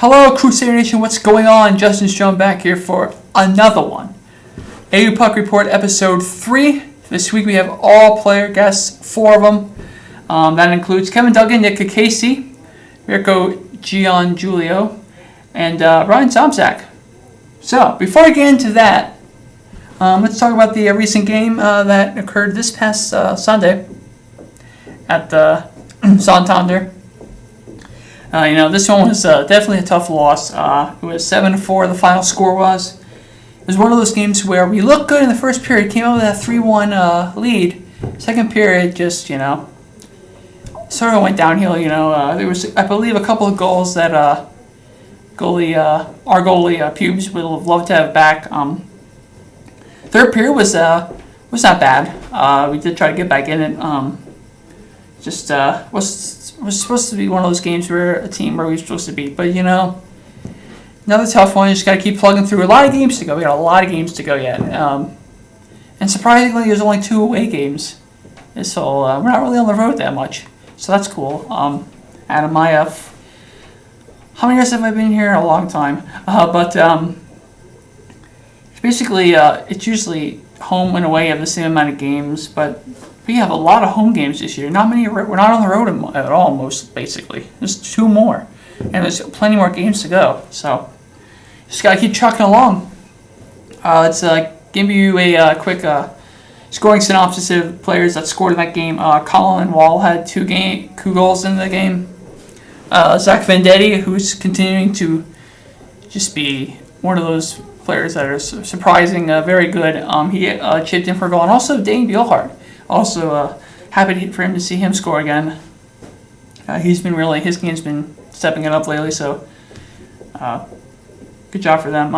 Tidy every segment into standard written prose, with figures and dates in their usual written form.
Hello, Crusader Nation. What's going on? Justin Strom back here for another one. AUpuck Report Episode 3. This week we have all player guests, 4 of them. That includes Kevin Duggan, Nick Cacace, Mirco Giangulio, and Bryan Sobczak. So, before I get into that, let's talk about the recent game that occurred this past Sunday at the Santander. This one was definitely a tough loss. It was 7-4, the final score was. It was one of those games where we looked good in the first period, came out with that 3-1 lead. Second period just, sort of went downhill, There was, I believe, a couple of goals that our goalie, Pubes, would have loved to have back. Third period was not bad. We did try to get back in it. Was supposed to be one of those games where a team where we were supposed to beat. But, another tough one. You just got to keep plugging through. A lot of games to go. We got a lot of games to go yet. And surprisingly, there's only 2 away games. So we're not really on the road that much. So that's cool. Adam, how many years have I been here? A long time. Basically, it's usually home and away have the same amount of games, but we have a lot of home games this year. Not many. We're not on the road at all. Most basically, there's 2 more, and there's plenty more games to go. So just gotta keep trucking along. Let's give you a quick scoring synopsis of players that scored in that game. Colin Wall had 2 goals in the game. Zach Vendetti, who's continuing to just be one of those players that are surprising, very good. He chipped in for a goal, and also Dane Bielhart. Also, happy for him to see him score again. His game's been stepping it up lately, so good job for them.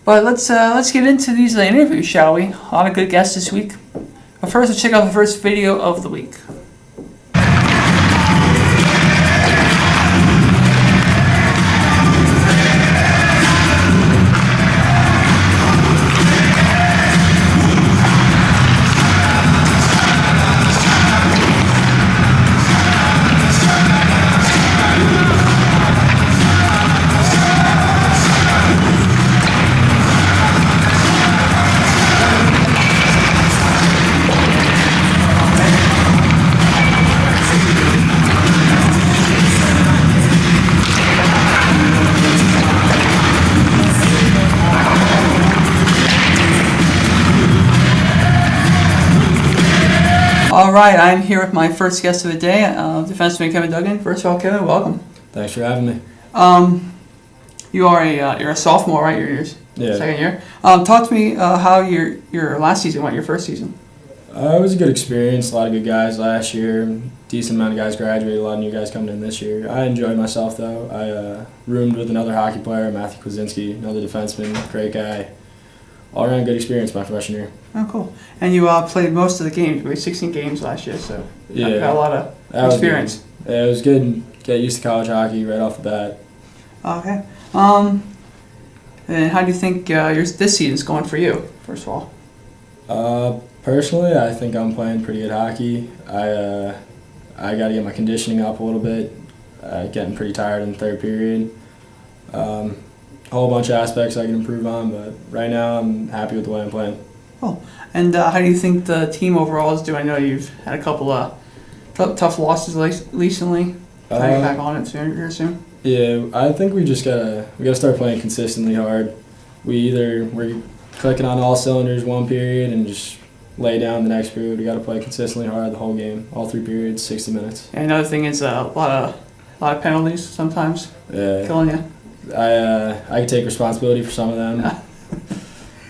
But let's get into these interviews, shall we? A lot of good guests this week. But first, let's check out the first video of the week. All right, I'm here with my first guest of the day, defenseman Kevin Duggan. First of all, Kevin, welcome. Thanks for having me. You're a sophomore, right? You're your second year. Talk to me how your last season went, your first season. It was a good experience. A lot of good guys last year. Decent amount of guys graduated. A lot of new guys coming in this year. I enjoyed myself though. I roomed with another hockey player, Matthew Kwasinski, another defenseman, great guy. All around good experience my freshman year. Oh, cool. And you played most of the games. We had 16 games last year, so you got a lot of experience. Yeah, it was good. Get used to college hockey right off the bat. Okay. And how do you think this season's going for you, first of all? Personally, I think I'm playing pretty good hockey. I got to get my conditioning up a little bit. Getting pretty tired in the third period. A whole bunch of aspects I can improve on, but right now I'm happy with the way I'm playing. Cool. And how do you think the team overall is doing? I know you've had a couple of tough losses recently. Trying to get back on it soon. Yeah, I think we gotta start playing consistently hard. We're clicking on all cylinders one period and just lay down the next period. We got to play consistently hard the whole game, all 3 periods, 60 minutes. And another thing is a lot of penalties sometimes. Yeah. Killing you. I can take responsibility for some of them.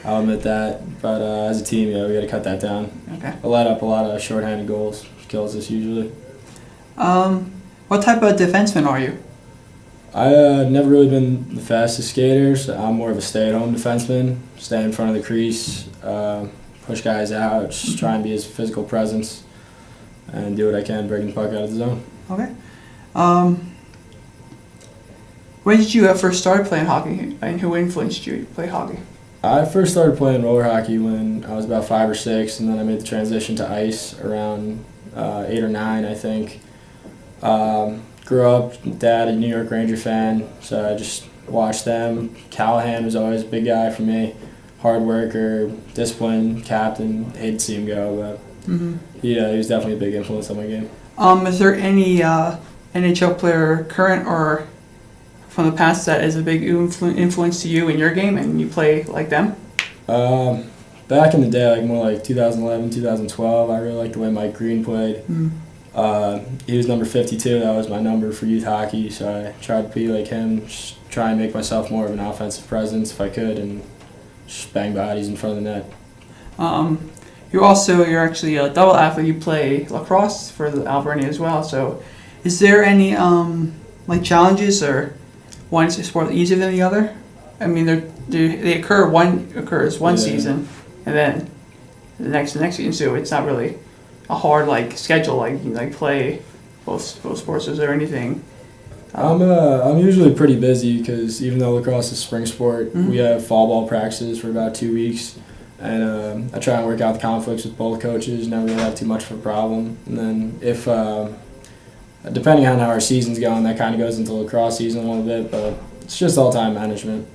I'll admit that. But as a team, we got to cut that down. Okay. I let up a lot of shorthanded goals, which kills us usually. What type of defenseman are you? I've never really been the fastest skater. So I'm more of a stay-at-home defenseman. Stay in front of the crease, push guys out, just try and be his physical presence, and do what I can breaking the puck out of the zone. Okay. When did you first start playing hockey, and who influenced you to play hockey? I first started playing roller hockey when I was about 5 or 6, and then I made the transition to ice around 8 or 9, I think. grew up, dad a New York Ranger fan, so I just watched them. Callahan was always a big guy for me. Hard worker, disciplined, captain. Hated to see him go, but he was definitely a big influence on my game. Is there any NHL player, current or from the past, that is a big influence to you in your game and you play like them? Back in the day, like more like 2011, 2012, I really liked the way Mike Green played. He was number 52. That was my number for youth hockey, so I tried to be like him, just try and make myself more of an offensive presence if I could, and just bang bodies in front of the net. You're actually a double athlete. You play lacrosse for the Alberni as well. So, is there any like challenges, or one sport easier than the other? I mean, they occur one season, and then the next season. So it's not really a hard like schedule like you like play both sports. Is there anything? I'm usually pretty busy because even though lacrosse is a spring sport, we have fall ball practices for about 2 weeks, and I try and work out the conflicts with both coaches. Never really have too much of a problem. And then if depending on how our season's going, that kind of goes into lacrosse season a little bit, but it's just all time management.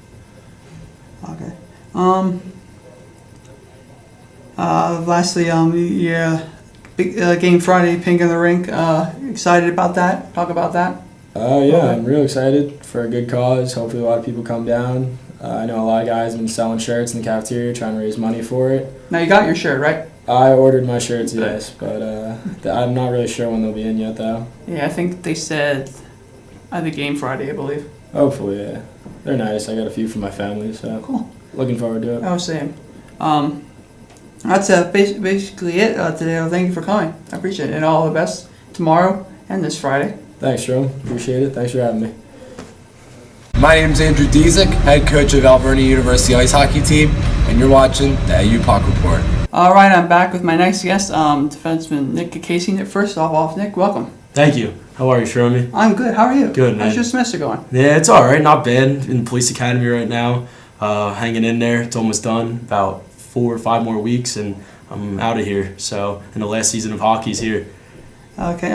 Okay. Lastly, big game Friday, pink in the rink. Excited about that? Talk about that. I'm real excited for a good cause. Hopefully a lot of people come down. I know a lot of guys have been selling shirts in the cafeteria trying to raise money for it. Now you got your shirt, right? I ordered my shirts, yes, but I'm not really sure when they'll be in yet, though. Yeah, I think they said the game Friday, I believe. Hopefully, yeah. They're nice. I got a few from my family, so cool. Looking forward to it. I was saying. That's basically it today. Well, thank you for coming. I appreciate it. And all the best tomorrow and this Friday. Thanks, Strom. Appreciate it. Thanks for having me. My name is Andrew Dizek, head coach of Alberni University ice hockey team, and you're watching the AUpuck Report. All right, I'm back with my next guest, defenseman Nick Cacace. First off, Nick, welcome. Thank you. How are you, Stromy? I'm good. How are you? Good, man. How's your semester going? Yeah, it's all right. Not bad. In the police academy right now, hanging in there. It's almost done. About 4 or 5 more weeks, and I'm out of here. So, and the last season of hockey's here. Okay.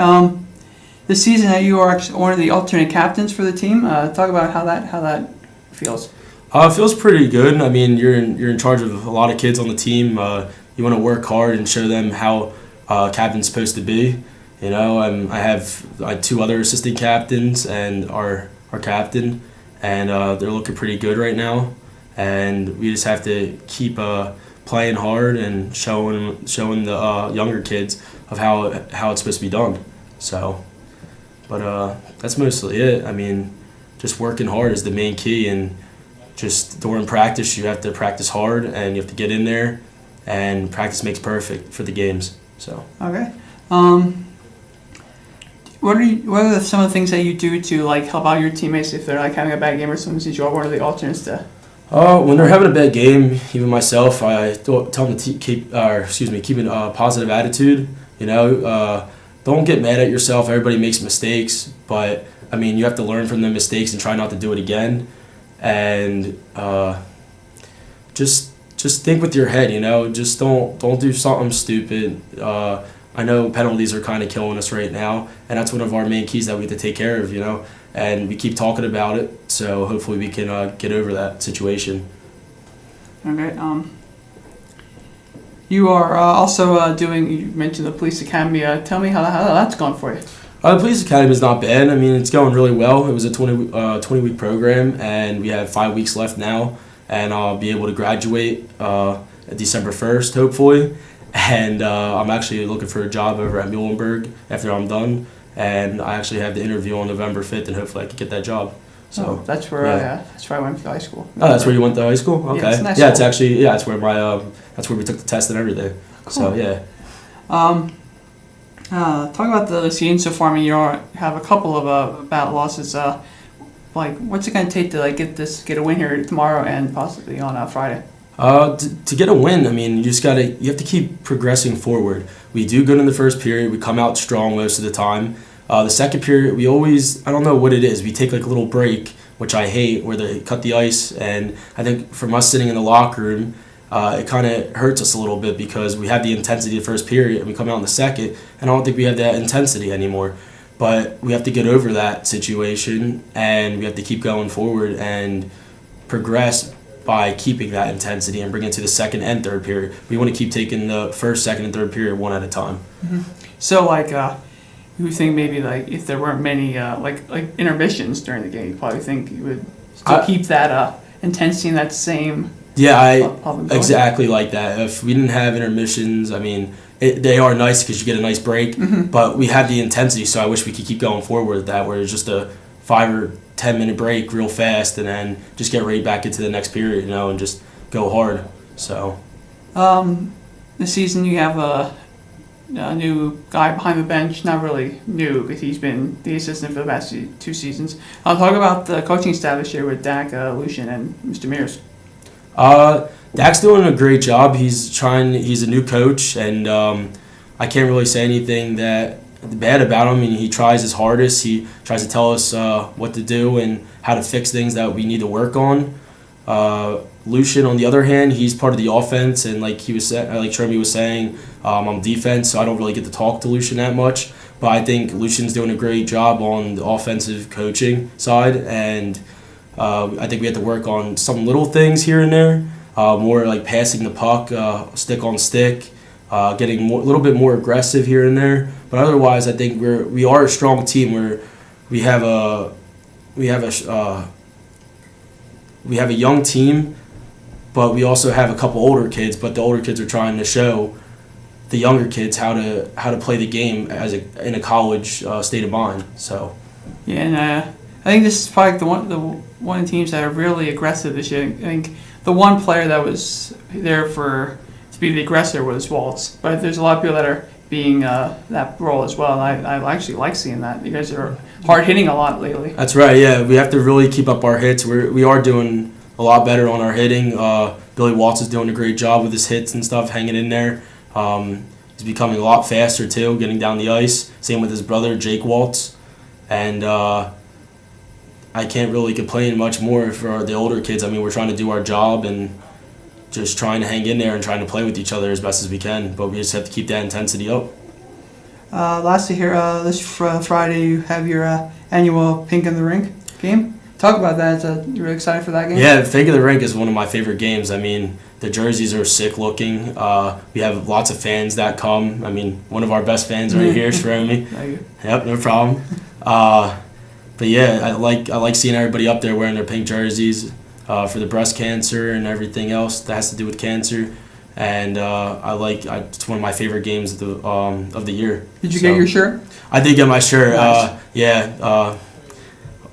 This season, you are actually one of the alternate captains for the team. Talk about how that feels. It feels pretty good. I mean, you're in charge of a lot of kids on the team. You want to work hard and show them how captain's supposed to be. You know, I have 2 other assistant captains and our captain, and they're looking pretty good right now. And we just have to keep playing hard and showing the younger kids of how it's supposed to be done. So, but that's mostly it. I mean, just working hard is the main key, and just during practice you have to practice hard and you have to get in there, and practice makes perfect for the games. So. Okay. What are some of the things that you do to like help out your teammates if they're like having a bad game or something? Since you're one of the alternates to. When they're having a bad game, even myself, I tell them to keep a positive attitude. You know, don't get mad at yourself. Everybody makes mistakes, but I mean, you have to learn from the mistakes and try not to do it again. And just think with your head. You know, just don't do something stupid. I know penalties are kind of killing us right now, and that's one of our main keys that we have to take care of, you know, and we keep talking about it, so hopefully we can get over that situation. Okay. You are also you mentioned the police academy. Tell me how that's going for you. The police academy is not bad. I mean, it's going really well. It was a 20-week program, and we have 5 weeks left now, and I'll be able to graduate December 1st, hopefully. And I'm actually looking for a job over at Muhlenberg after I'm done. And I actually have the interview on November 5th, and hopefully I can get that job. So that's where I went to high school. Oh, that's where you went to high school? Okay. Yeah, it's a nice school. It's actually that's where that's where we took the test and everything. Cool. So yeah. Talk about the season so far. I mean, you have a couple of bad losses. Like, what's it going to take to like get a win here tomorrow and possibly on Friday? To get a win, I mean, you have to keep progressing forward. We do good in the first period. We come out strong most of the time. The second period, we always, I don't know what it is, we take like a little break, which I hate, where they cut the ice. And I think from us sitting in the locker room, it kind of hurts us a little bit because we have the intensity of the first period and we come out in the second, and I don't think we have that intensity anymore. but we have to get over that situation, and we have to keep going forward and progress by keeping that intensity and bringing it to the second and third period. We want to keep taking the first, second, and third period one at a time. So, like, you would think maybe, like, if there weren't many, like intermissions during the game, you probably think you would still keep that intensity in that same... Yeah, exactly like that. If we didn't have intermissions, I mean, they are nice because you get a nice break, but we have the intensity, so I wish we could keep going forward with that, where it's just a 5 or 10 minute break real fast and then just get right back into the next period, and just go hard. So, this season you have a new guy behind the bench, not really new because he's been the assistant for the past 2 seasons. I'll talk about the coaching staff this year with Dak, Lucian, and Mr. Mears. Dak's doing a great job. He's a new coach, and I can't really say anything bad about him. I mean, he tries his hardest. He tries to tell us what to do and how to fix things that we need to work on. Lucian, on the other hand, he's part of the offense, and like Shermy was saying, I'm defense, so I don't really get to talk to Lucian that much. But I think Lucian's doing a great job on the offensive coaching side, and I think we have to work on some little things here and there, more like passing the puck, stick on stick, getting a little bit more aggressive here and there. But otherwise, I think we are a strong team where we have a young team, but we also have a couple older kids. But the older kids are trying to show the younger kids how to play the game in a college state of mind. So yeah, and I think this is probably the one of the teams that are really aggressive this year. I think the one player that was there to be the aggressor was Waltz, but there's a lot of people that are being that role as well. And I actually like seeing that. You guys are hard hitting a lot lately. That's right. Yeah, we have to really keep up our hits. We are doing a lot better on our hitting. Billy Waltz is doing a great job with his hits and stuff, hanging in there. He's becoming a lot faster too, getting down the ice. Same with his brother Jake Waltz, and I can't really complain much more for the older kids. I mean, we're trying to do our job and just trying to hang in there and trying to play with each other as best as we can, but we just have to keep that intensity up. Lastly here, this Friday you have your annual Pink in the Rink game. Talk about that. You're really excited for that game? Yeah, Pink in the Rink is one of my favorite games. I mean, the jerseys are sick looking. We have lots of fans that come. I mean, one of our best fans right here, Shroomy. Yep, no problem. But yeah, I like seeing everybody up there wearing their pink jerseys for the breast cancer and everything else that has to do with cancer. And it's one of my favorite games of the year. Did you get your shirt? I did get my shirt. Nice.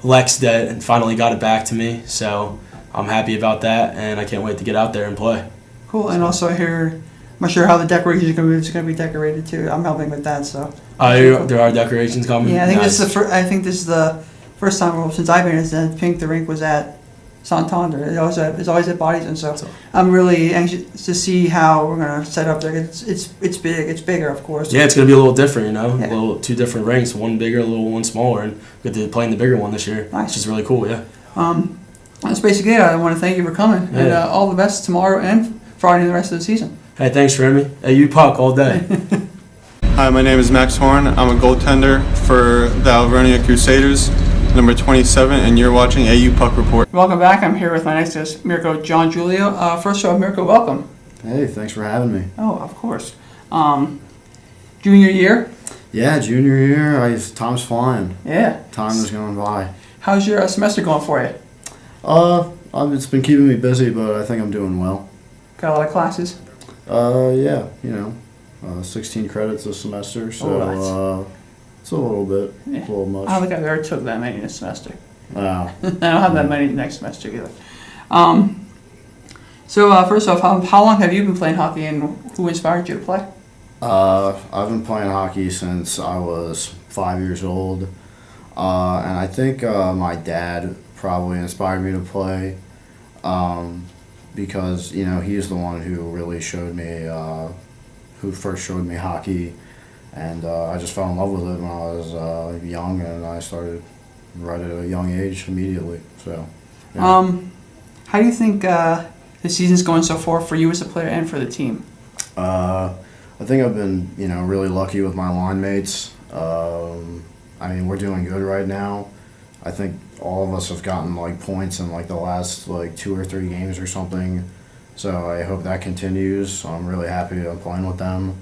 Lex that finally got it back to me, so I'm happy about that, and I can't wait to get out there and play. Cool. And also here, I'm not sure how the decorations are going to be. It's going to be decorated too. I'm helping with that, so. There are decorations coming. Yeah, I think nice. this is the first time since I've been in since Pink the Rink was at Santander. It's always at Bodies, and so I'm really anxious to see how we're going to set up there. It's big. It's bigger, of course. Yeah, it's going to be a little different, Yeah. A little 2 different rinks, one bigger, one smaller, and we get to play in the bigger one this year. Nice. Which is really cool. Yeah. That's basically it. I want to thank you for coming, and all the best tomorrow and Friday and the rest of the season. Hey, thanks, Remy. AUpuck all day. Hi, my name is Max Horn. I'm a goaltender for the Alvernia Crusaders, number 27, and you're watching AUpuck Report. Welcome back. I'm here with my next guest, Mirco Giangulio. First of all, Mirco, welcome. Hey, thanks for having me. Oh, of course. Junior year? Yeah, junior year, time's flying. Yeah. Time is going by. How's your semester going for you? It's been keeping me busy, but I think I'm doing well. Got a lot of classes? Yeah, 16 credits a semester, so it's a little bit, a little much. I don't think I've ever took that many this semester. Wow. I don't have that many next semester either. So first off, how long have you been playing hockey, and who inspired you to play? I've been playing hockey since I was 5 years old, and I think my dad probably inspired me to play because he's the one who really showed me, who first showed me hockey, and I just fell in love with it when I was young, and I started right at a young age immediately. So, yeah. How do you think the season's going so far for you as a player and for the team? I think I've been really lucky with my line mates. I mean, we're doing good right now. I think all of us have gotten like points in like the last like 2 or 3 games or something. So I hope that continues. I'm really happy I'm playing with them.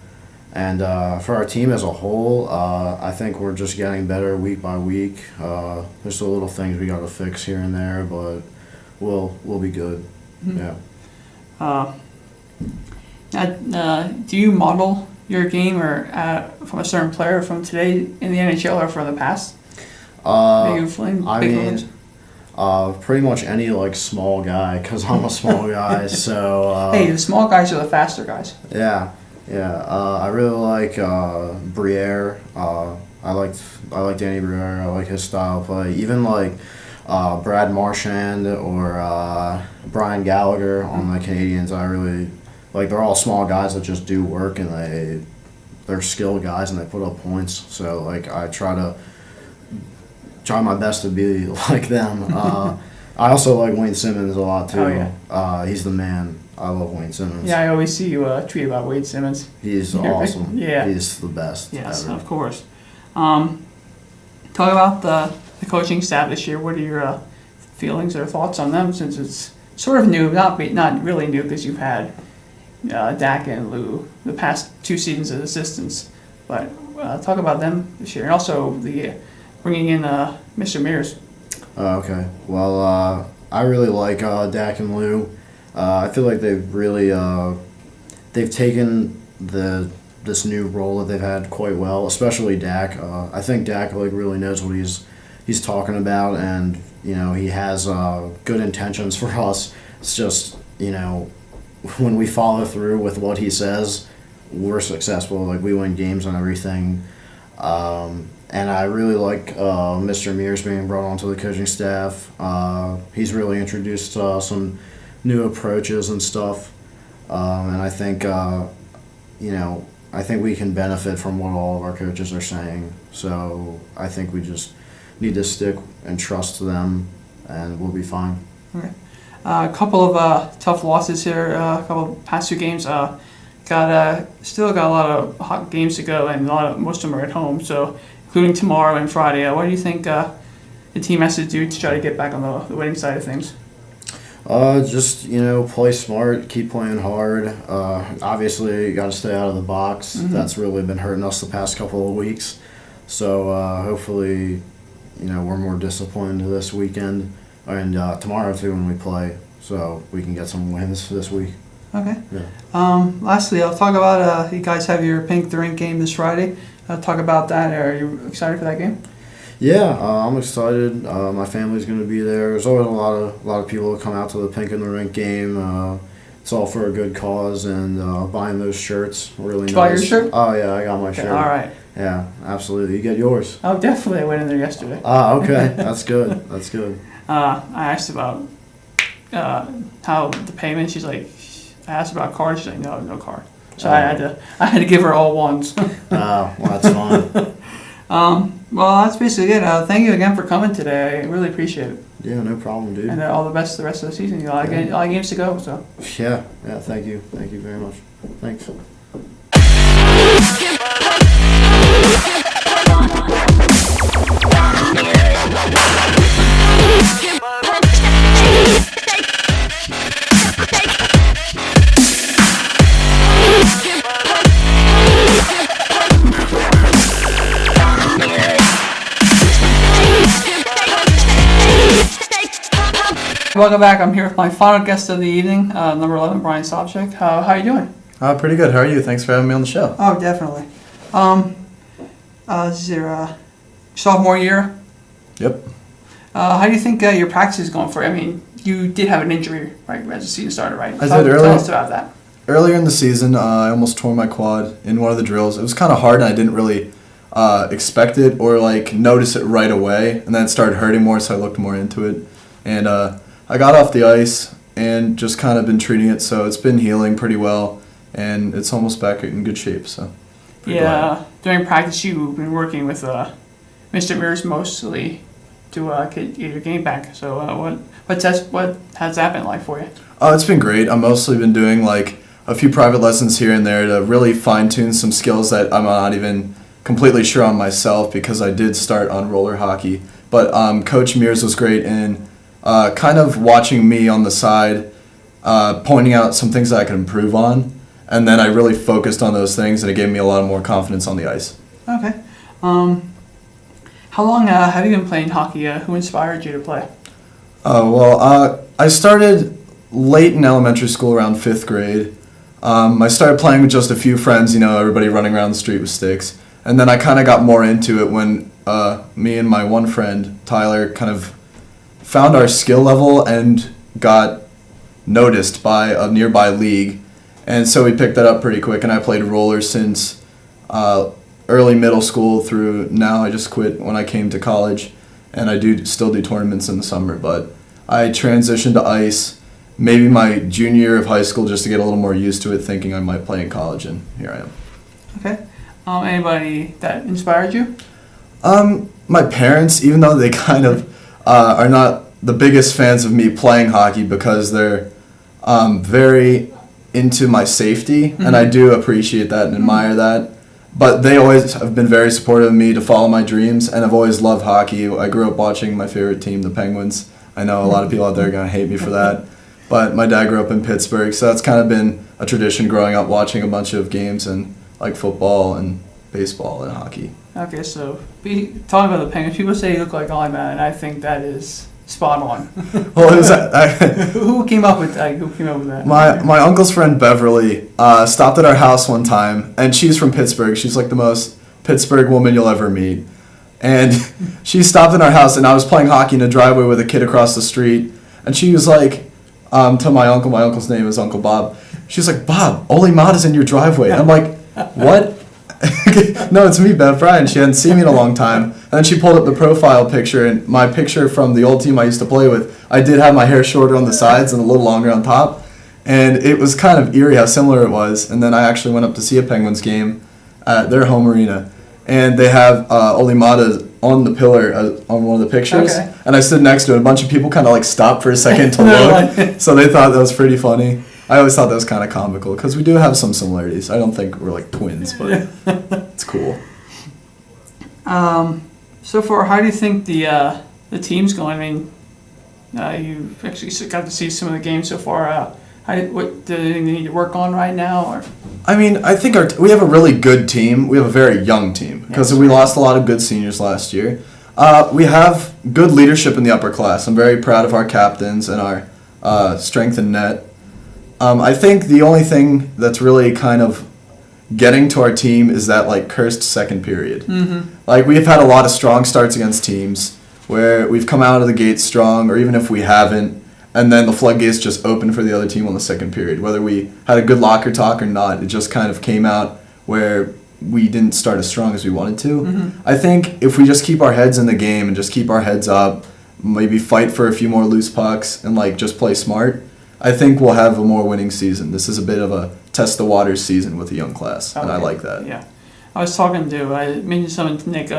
And for our team as a whole, I think we're just getting better week by week. There's the little things we got to fix here and there, but we'll be good. Yeah. Do you model your game or from a certain player from today in the NHL or from the past? Pretty much any like small guy, because I'm a small guy. So hey, the small guys are the faster guys. Yeah. I really like Briere. I like Danny Briere. I like his style of play. Even like Brad Marchand or Brian Gallagher on the Canadians. I really like. They're all small guys that just do work, and they're skilled guys and they put up points. So like I try my best to be like them. I also like Wayne Simmons a lot too. Oh, yeah. He's the man. I love Wayne Simmons. Yeah, I always see you tweet about Wayne Simmons. He's awesome. Yeah. He's the best. Yes, ever. of course. Talk about the coaching staff this year. What are your feelings or thoughts on them, since it's sort of new, not really new, because you've had Dak and Lou the past 2 seasons as assistants. But talk about them this year, and also the bringing in Mr. Mears. Okay. Well, I really like Dak and Lou. I feel like they've really they've taken this new role that they've had quite well, especially Dak. I think Dak like really knows what he's talking about, and he has good intentions for us. It's just when we follow through with what he says, we're successful. Like we win games and everything. And I really like Mr. Mears being brought onto the coaching staff. He's really introduced some new approaches and stuff, and I think I think we can benefit from what all of our coaches are saying. So I think we just need to stick and trust them, and we'll be fine. Okay. A couple of tough losses here. A couple of past 2 games. Still got a lot of hot games to go, and most of them are at home. So including tomorrow and Friday. What do you think the team has to do to try to get back on the winning side of things? Just play smart, keep playing hard. Obviously, you got to stay out of the box. Mm-hmm. That's really been hurting us the past couple of weeks. So hopefully, we're more disciplined this weekend and tomorrow too when we play, so we can get some wins this week. Okay. Yeah. Lastly, I'll talk about you guys have your Pink the Rink game this Friday. Talk about that. Are you excited for that game? Yeah, I'm excited. My family's going to be there. There's always a lot of people that come out to the Pink in the Rink game. It's all for a good cause, and buying those shirts really nice. Did you buy your shirt? Oh yeah, I got my shirt. All right. Yeah, absolutely. You get yours. Oh, definitely. I went in there yesterday. Okay. That's good. That's good. I asked about how the payment. I asked about cards. She's like, no card. So I had to give her all ones. Well, that's fine. Well, that's basically it. Thank you again for coming today. I really appreciate it. Yeah, no problem, dude. And all the best the rest of the season. A lot of games to go. So. Yeah. Thank you very much. Thanks. Welcome back. I'm here with my final guest of the evening, number 11, Bryan Sobczak. How are you doing? Pretty good. How are you? Thanks for having me on the show. Oh, definitely. This is your sophomore year. Yep. How do you think your practice is going for you? I mean, you did have an injury right as the season started, right? I did earlier. Tell us about that. Earlier in the season, I almost tore my quad in one of the drills. It was kind of hard, and I didn't really expect it or notice it right away. And then it started hurting more, so I looked more into it. And I got off the ice and just kind of been treating it, so it's been healing pretty well, and it's almost back in good shape. So. Yeah. During practice, you've been working with Mr. Mears mostly to get your game back. So what has that been like for you? It's been great. I've mostly been doing a few private lessons here and there to really fine tune some skills that I'm not even completely sure on myself because I did start on roller hockey. But Coach Mears was great in kind of watching me on the side, pointing out some things that I could improve on, and then I really focused on those things, and it gave me a lot more confidence on the ice. Okay. How long have you been playing hockey? Who inspired you to play? I started late in elementary school, around 5th grade. I started playing with just a few friends, everybody running around the street with sticks. And then I kind of got more into it when me and my one friend, Tyler, kind of found our skill level and got noticed by a nearby league. And so we picked that up pretty quick, and I played roller since early middle school through now. I just quit when I came to college, and I still do tournaments in the summer. But I transitioned to ice maybe my junior year of high school just to get a little more used to it, thinking I might play in college, and here I am. Okay. Anybody that inspired you? My parents, even though they kind of are not the biggest fans of me playing hockey because they're very into my safety, and I do appreciate that and admire that. But they always have been very supportive of me to follow my dreams, and I've always loved hockey. I grew up watching my favorite team, the Penguins. I know a lot of people out there are going to hate me for that, but my dad grew up in Pittsburgh, so that's kind of been a tradition growing up, watching a bunch of games and like football and baseball and hockey. Okay, so talking about the Penguins, people say you look like Ollie Man, and I think that is spot on. Well, it was Who came up with that? My uncle's friend Beverly stopped at our house one time, and she's from Pittsburgh. She's like the most Pittsburgh woman you'll ever meet. And she stopped in our house, and I was playing hockey in a driveway with a kid across the street, and she was like, to my uncle's name is Uncle Bob. She's like, "Bob, Oli Mott is in your driveway." And I'm like, "What?" "No, it's me, Bev Bryan." She hadn't seen me in a long time. And then she pulled up the profile picture, and my picture from the old team I used to play with, I did have my hair shorter on the sides and a little longer on top. And it was kind of eerie how similar it was. And then I actually went up to see a Penguins game at their home arena. And they have Oli Mata on the pillar on one of the pictures. Okay. And I stood next to it. A bunch of people kind of like stopped for a second to look. So they thought that was pretty funny. I always thought that was kind of comical because we do have some similarities. I don't think we're like twins, but it's cool. So far, how do you think the team's going? I mean, you've actually got to see some of the games so far. What do they need to work on right now? Or? I mean, I think we have a really good team. We have a very young team because we lost a lot of good seniors last year. We have good leadership in the upper class. I'm very proud of our captains and our strength in net. I think the only thing that's really kind of getting to our team is that like cursed second period. Mm-hmm. Like we've had a lot of strong starts against teams where we've come out of the gate strong, or even if we haven't, and then the floodgates just open for the other team on the second period. Whether we had a good locker talk or not, it just kind of came out where we didn't start as strong as we wanted to. Mm-hmm. I think if we just keep our heads in the game and just keep our heads up, maybe fight for a few more loose pucks and like just play smart, I think we'll have a more winning season. This is a bit of a test the waters season with a young class, and I like that. Yeah, I was talking to I mentioned something to Nick,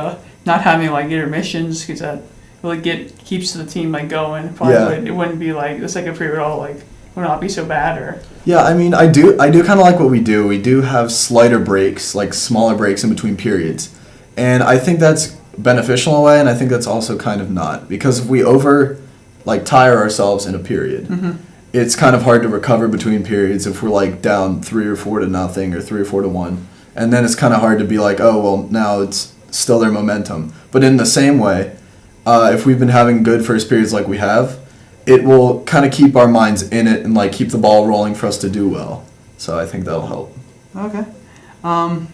not having like intermissions because that really keeps the team like going. Probably it wouldn't be like the second period all like would not be so bad or. Yeah, I mean I do kind of like what we do. We do have slighter breaks, like smaller breaks in between periods, and I think that's beneficial in a way, and I think that's also kind of not, because if we tire ourselves in a period. Mm-hmm. It's kind of hard to recover between periods if we're like down 3 or 4 to nothing or 3 or 4 to 1, and then it's kind of hard to be like, oh well, now it's still their momentum. But in the same way, if we've been having good first periods like we have, it will kind of keep our minds in it and like keep the ball rolling for us to do well. So I think that'll help. Okay. By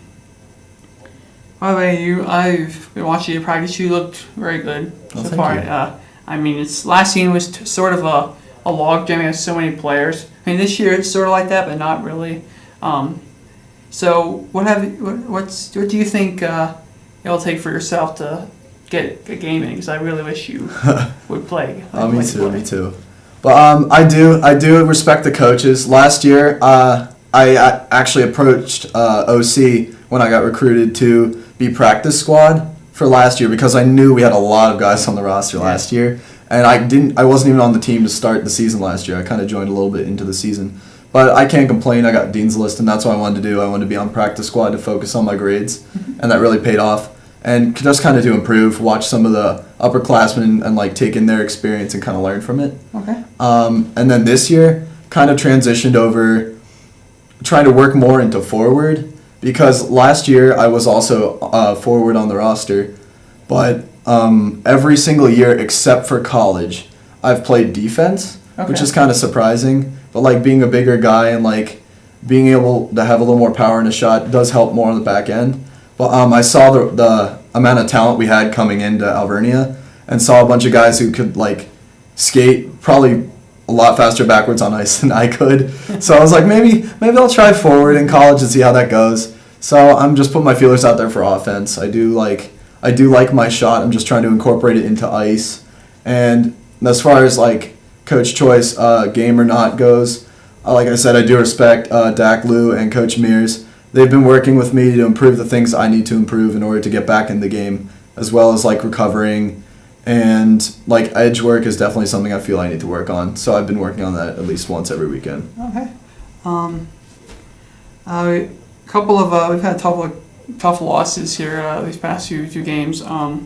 the way, I've been watching you practice. You looked very good so far. I mean, last season was sort of a log jam against so many players. I mean, this year it's sort of like that, but not really. So what do you think it'll take for yourself to get a game in? Because I really wish you would play. Me too. But I do respect the coaches. Last year, I actually approached OC when I got recruited to be practice squad for last year because I knew we had a lot of guys on the roster last year. And I wasn't even on the team to start the season last year. I kind of joined a little bit into the season. But I can't complain. I got Dean's List, and that's what I wanted to do. I wanted to be on practice squad to focus on my grades, and that really paid off. And just kind of to improve, watch some of the upperclassmen and like take in their experience and kind of learn from it. Okay. And then this year, kind of transitioned over, trying to work more into forward, because last year I was also forward on the roster, but every single year except for college, I've played defense, which is kind of surprising. But like being a bigger guy and like being able to have a little more power in a shot does help more on the back end. But I saw the amount of talent we had coming into Alvernia, and saw a bunch of guys who could like skate probably a lot faster backwards on ice than I could. So I was like, maybe I'll try forward in college and see how that goes. So I'm just putting my feelers out there for offense. I do like my shot. I'm just trying to incorporate it into ice. And as far as like coach choice, game or not goes, like I said, I do respect Dak Lou and Coach Mears. They've been working with me to improve the things I need to improve in order to get back in the game, as well as like recovering, and like edge work is definitely something I feel I need to work on. So I've been working on that at least once every weekend. Okay. We've had tough losses here these past few games. Got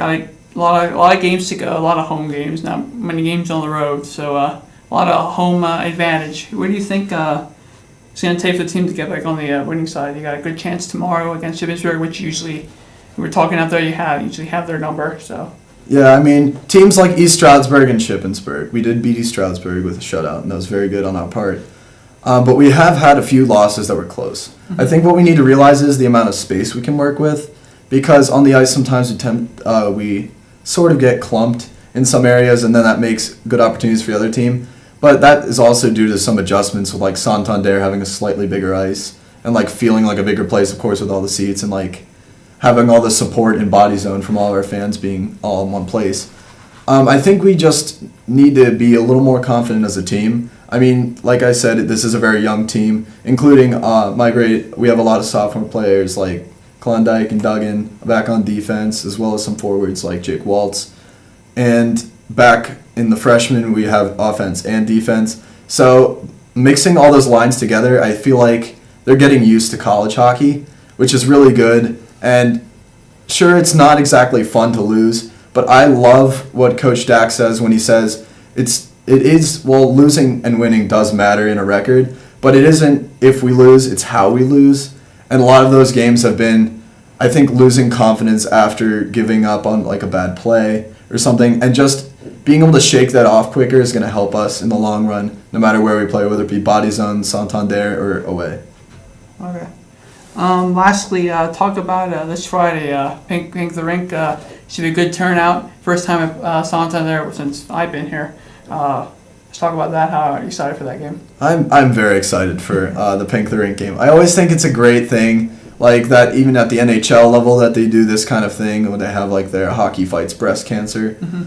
a lot of games to go, a lot of home games, not many games on the road. So a lot of home advantage. What do you think it's going to take for the team to get back on the winning side? You got a good chance tomorrow against Shippensburg, which usually, we were talking out there, usually have their number. So. Yeah, I mean, teams like East Stroudsburg and Shippensburg. We did beat East Stroudsburg with a shutout, and that was very good on our part. But we have had a few losses that were close. Mm-hmm. I think what we need to realize is the amount of space we can work with, because on the ice sometimes we sort of get clumped in some areas, and then that makes good opportunities for the other team. But that is also due to some adjustments with like Santander having a slightly bigger ice and like feeling like a bigger place, of course, with all the seats, and like having all the support and body zone from all of our fans being all in one place. I think we just need to be a little more confident as a team. I mean, like I said, this is a very young team, including we have a lot of sophomore players like Klondike and Duggan back on defense, as well as some forwards like Jake Waltz. And back in the freshmen, we have offense and defense. So mixing all those lines together, I feel like they're getting used to college hockey, which is really good. And sure, it's not exactly fun to lose, but I love what Coach Dak says when he says losing and winning does matter in a record, but it isn't if we lose, it's how we lose. And a lot of those games have been, I think, losing confidence after giving up on like a bad play or something, and just being able to shake that off quicker is going to help us in the long run, no matter where we play, whether it be body zone, Santander, or away. Okay. Lastly, talk about this Friday, Pink the Rink. Should be a good turnout. First time at Santander since I've been here. Let's talk about that. How are you excited for that game? I'm very excited for the Pink the Rink game. I always think it's a great thing, like that even at the NHL level that they do this kind of thing when they have like their hockey fights breast cancer. Mm-hmm.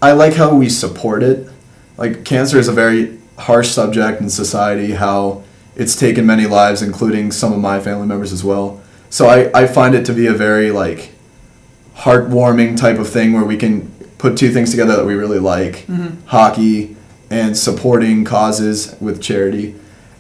I like how we support it. Like, cancer is a very harsh subject in society, how it's taken many lives, including some of my family members as well. So I find it to be a very like heartwarming type of thing where we can put two things together that we really like, mm-hmm. hockey and supporting causes with charity.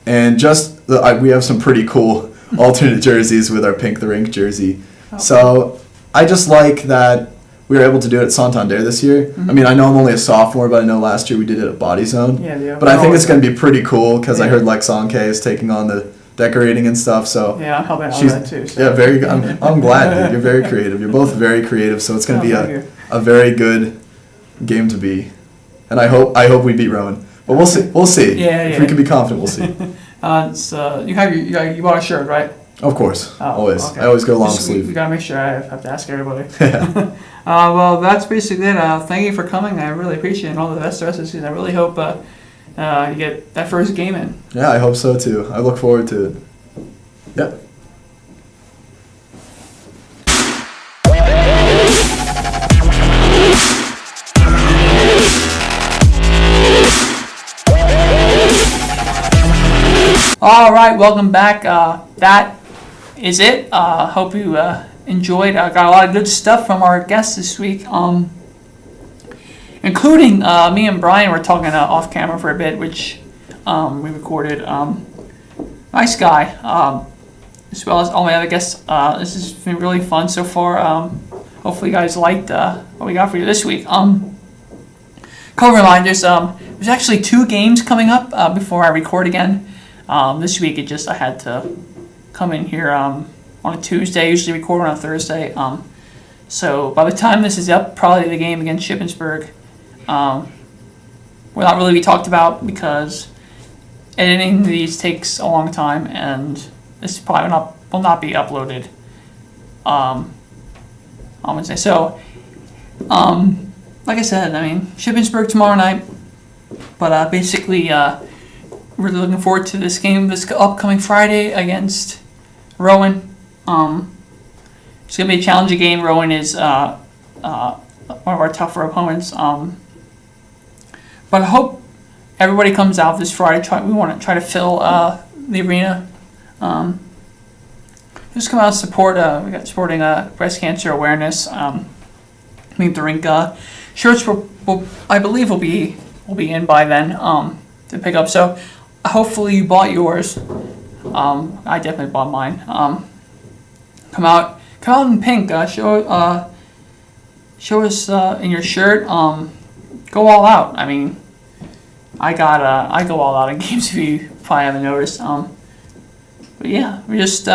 And just we have some pretty cool alternate jerseys with our Pink the Rink jersey. Oh. So I just like that we were able to do it at Santander this year. Mm-hmm. I mean, I know I'm only a sophomore, but I know last year we did it at Body Zone. Yeah. But I think it's going to be pretty cool because I heard Lex Onke is taking on the decorating and stuff. So yeah, I'm helping out with that too. So. Yeah, very good. I'm glad, dude. You're very creative. You're both very creative, so it's going to be a very good game to be. And I hope we beat Rowan. But we'll see. We'll see. Yeah. If we can be confident, we'll see. You bought a shirt, right? Of course, always. Okay. I always go long sleeve. We gotta make sure. I have to ask everybody. Yeah. Well, that's basically it. Thank you for coming. I really appreciate it. And all the best the rest of the season. I really hope you get that first game in. Yeah, I hope so too. I look forward to it. Yep. All right, welcome back. That is it. Hope you enjoyed. Got a lot of good stuff from our guests this week. including me and Bryan were talking off camera for a bit, which we recorded. Nice guy, as well as all my other guests. This has been really fun so far. Hopefully you guys liked what we got for you this week. Couple reminders. There's actually 2 games coming up before I record again. This week I had to come in here on a Tuesday. I usually record on a Thursday. So by the time this is up, probably the game against Shippensburg will not really be talked about because editing these takes a long time, and this probably will not be uploaded on Wednesday. So, like I said, Shippensburg tomorrow night, but basically, really looking forward to this game this upcoming Friday against Rowan. It's going to be a challenging game. Rowan is one of our tougher opponents. But I hope everybody comes out this Friday. We want to try to fill the arena. Just come out and support. We got supporting breast cancer awareness. The rink shirts I believe will be in by then to pick up. So hopefully you bought yours. I definitely bought mine. Come out in pink. Show us in your shirt. Go all out. I go all out in games if you probably haven't noticed. But yeah, we just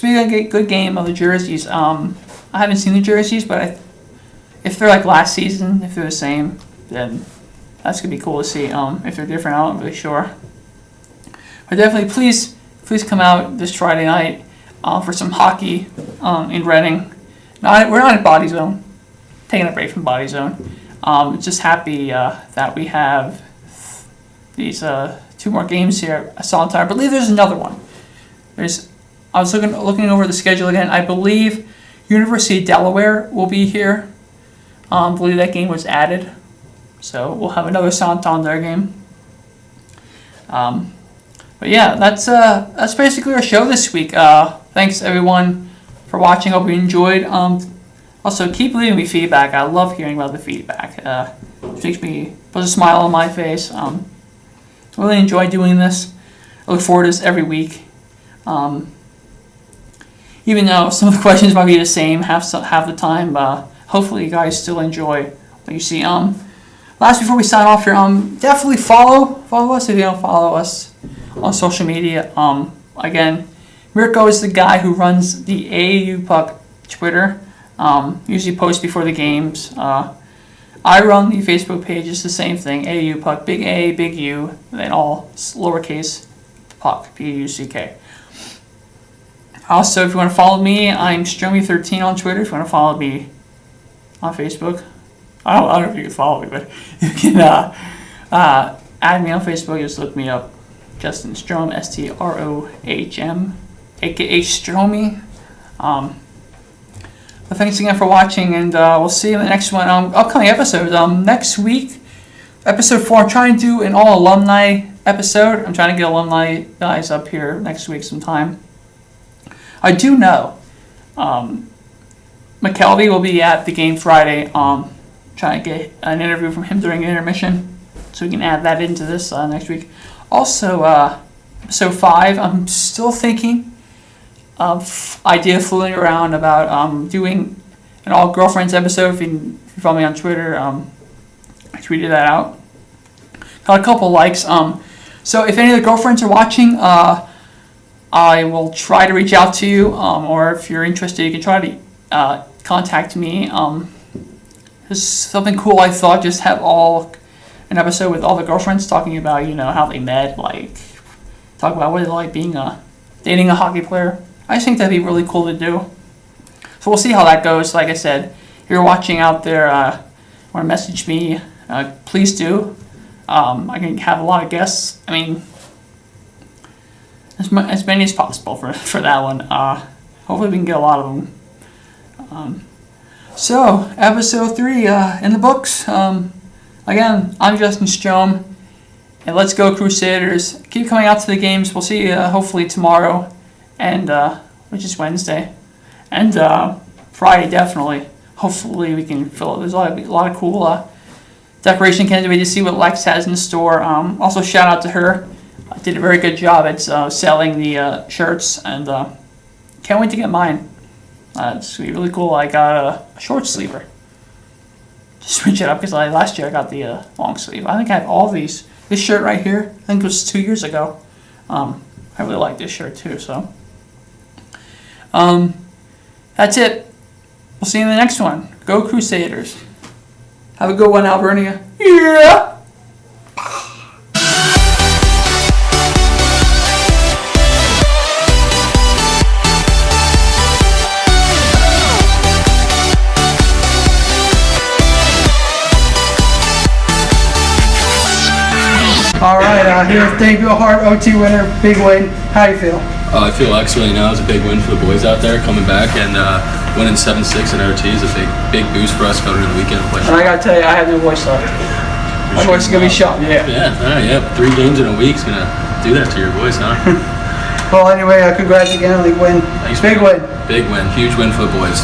be a good game of the jerseys. I haven't seen the jerseys, but if they're like last season, if they're the same, then that's gonna be cool to see. If they're different, I'm not really sure. But definitely, please come out this Friday night for some hockey in Reading. We're not in Body Zone. Taking a break from Body Zone. Just happy that we have these 2 more games here. I believe there's another one. I was looking over the schedule again. I believe University of Delaware will be here. I believe that game was added, so we'll have another Santander game. But yeah, that's basically our show this week. Thanks everyone for watching. Hope you enjoyed. Also, keep leaving me feedback. I love hearing about the feedback. It puts a smile on my face. I really enjoy doing this. I look forward to this every week. Even though some of the questions might be the same half the time, hopefully you guys still enjoy what you see. Last, before we sign off here, definitely follow us if you don't follow us on social media. Again, Mirco is the guy who runs the AUpuck Twitter. Usually posts before the games. I run the Facebook page. It's the same thing. AUpuck, big A, big U, and then all lowercase puck, P-U-C-K. Also, if you want to follow me, I'm Stromy13 on Twitter. If you want to follow me on Facebook, I don't know if you can follow me, but you can add me on Facebook. Just look me up, Justin Strohm, S-T-R-O-H-M, aka Stromy. But thanks again for watching, and we'll see you in the next one. Upcoming episodes. Next week, episode 4. I'm trying to do an all alumni episode. I'm trying to get alumni guys up here next week sometime. I do know McKelvey will be at the game Friday. Trying to get an interview from him during intermission, so we can add that into this next week. Also, episode 5. I'm still thinking of idea floating around about doing an all girlfriends episode. If you follow me on Twitter, I tweeted that out. Got a couple likes. So if any of the girlfriends are watching, I will try to reach out to you, or if you're interested, you can try to contact me. There's something cool I thought, just have an episode with all the girlfriends talking about, how they met, talk about what it's like dating a hockey player. I just think that'd be really cool to do. So we'll see how that goes. Like I said, if you're watching out there, want to message me, please do. I can have a lot of guests. As many as possible for that one. Hopefully we can get a lot of them. So, episode 3 in the books. Again, I'm Justin Strohm, and let's go Crusaders. Keep coming out to the games. We'll see you hopefully tomorrow, and which is Wednesday, and Friday definitely. Hopefully we can fill it. There's a lot of cool decoration. Can't wait to see what Lex has in store. Also, shout out to her. Did a very good job at selling the shirts, and can't wait to get mine. It's gonna be really cool. I got a short sleever. Just switch it up because last year I got the long sleeve. I think I have all these. This shirt right here, I think it was 2 years ago. I really like this shirt too. So, that's it. We'll see you in the next one. Go Crusaders. Have a good one, Alvernia. Yeah! All right, here with Dave Hart, OT winner, big win. How do you feel? I feel excellent. It's a big win for the boys out there coming back, and winning 7-6 in OT is a big boost for us going into the weekend. And I gotta tell you, I have no voice left. My voice is gonna be shot. Yeah. Yeah. 3 games in a week's gonna do that to your voice, huh? Well, anyway, congrats again on the win. Thanks, big man. win. Big win. Huge win for the boys.